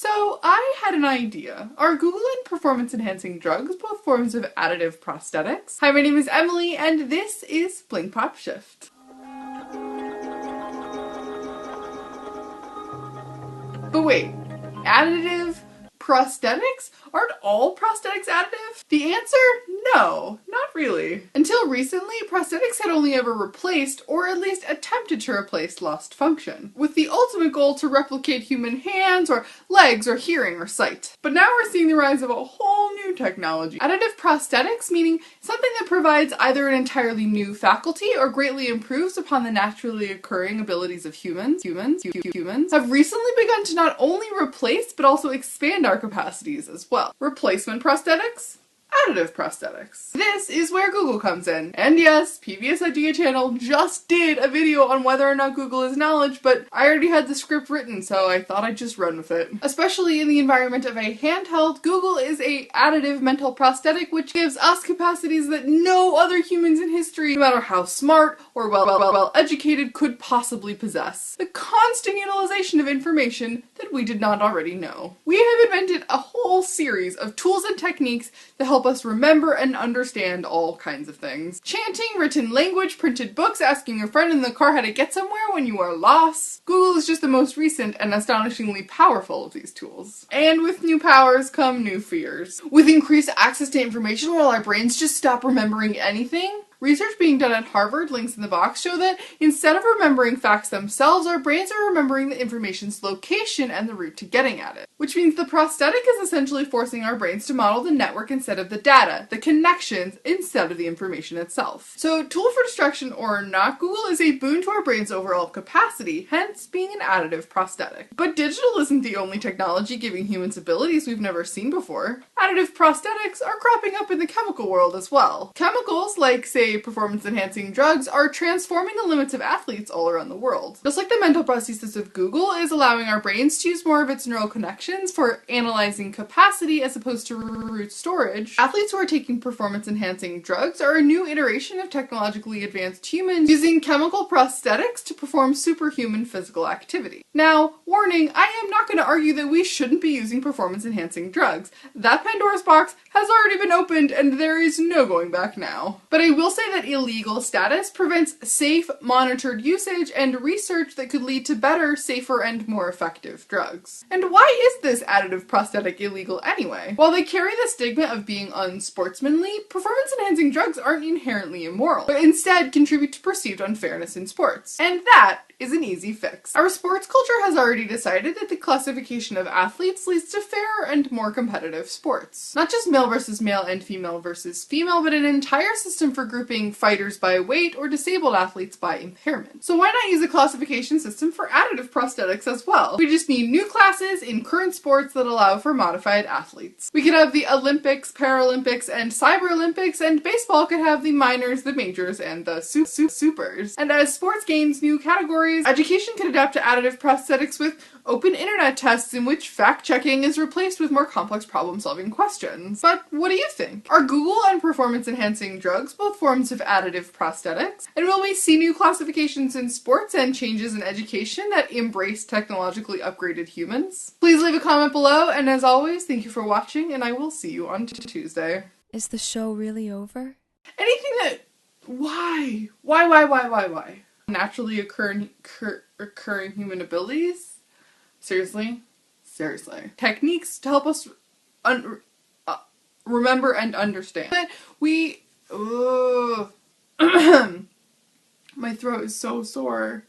So I had an idea. Are Google and performance-enhancing drugs both forms of additive prosthetics? Hi, my name is Emily, and this is Blink Pop Shift. But wait, additive prosthetics? Aren't all prosthetics additive? The answer? No, not really. Until recently, prosthetics had only ever replaced, or at least attempted to replace, lost function, with the ultimate goal to replicate human hands, or legs, or hearing, or sight. But now we're seeing the rise of a whole new technology. Additive prosthetics, meaning something that provides either an entirely new faculty or greatly improves upon the naturally occurring abilities of humans, have recently begun to not only replace but also expand our capacities as well. Replacement prosthetics? Additive prosthetics. This is where Google comes in. And yes, PBS Idea Channel just did a video on whether or not Google is knowledge, but I already had the script written, so I thought I'd just run with it. Especially in the environment of a handheld, Google is a additive mental prosthetic which gives us capacities that no other humans in history, no matter how smart or well educated, could possibly possess. The constant utilization of information that we did not already know. We have invented a whole series of tools and techniques that help us remember and understand all kinds of things. Chanting, written language, printed books, asking your friend in the car how to get somewhere when you are lost. Google is just the most recent and astonishingly powerful of these tools. And with new powers come new fears. With increased access to information, will our brains just stop remembering anything? Research being done at Harvard, links in the box, show that instead of remembering facts themselves, our brains are remembering the information's location and the route to getting at it. Which means the prosthetic is essentially forcing our brains to model the network instead of the data, the connections instead of the information itself. So, tool for distraction or not, Google is a boon to our brain's overall capacity, hence being an additive prosthetic. But digital isn't the only technology giving humans abilities we've never seen before. Additive prosthetics are cropping up in the chemical world as well. Chemicals, like, say, performance-enhancing drugs, are transforming the limits of athletes all around the world. Just like the mental prosthesis of Google is allowing our brains to use more of its neural connections for analyzing capacity as opposed to root storage, athletes who are taking performance-enhancing drugs are a new iteration of technologically advanced humans using chemical prosthetics to perform superhuman physical activity. Now, warning, I am not going to argue that we shouldn't be using performance-enhancing drugs. That Pandora's box has already been opened and there is no going back now. But I will say that illegal status prevents safe, monitored usage and research that could lead to better, safer, and more effective drugs. And why is this additive prosthetic illegal anyway? While they carry the stigma of being unsportsmanly, performance-enhancing drugs aren't inherently immoral, but instead contribute to perceived unfairness in sports. And that is an easy fix. Our sports culture has already decided that the classification of athletes leads to fairer and more competitive sports. Not just male versus male and female versus female, but an entire system for grouping fighters by weight or disabled athletes by impairment. So why not use a classification system for additive prosthetics as well? We just need new classes in current sports that allow for modified athletes. We could have the Olympics, Paralympics, and Cyber Olympics, and baseball could have the minors, the majors, and the supers. And as sports gains new categories, education could adapt to additive prosthetics with open internet tests in which fact-checking is replaced with more complex problem-solving questions. But what do you think? Are Google and performance-enhancing drugs both forms of additive prosthetics? And will we see new classifications in sports and changes in education that embrace technologically upgraded humans? Please leave a comment below, and as always, thank you for watching, and I will see you on Tuesday. Is the show really over? Anything that... Why? Naturally occurring human abilities? Seriously? Techniques to help us remember and understand. But we... My throat is so sore.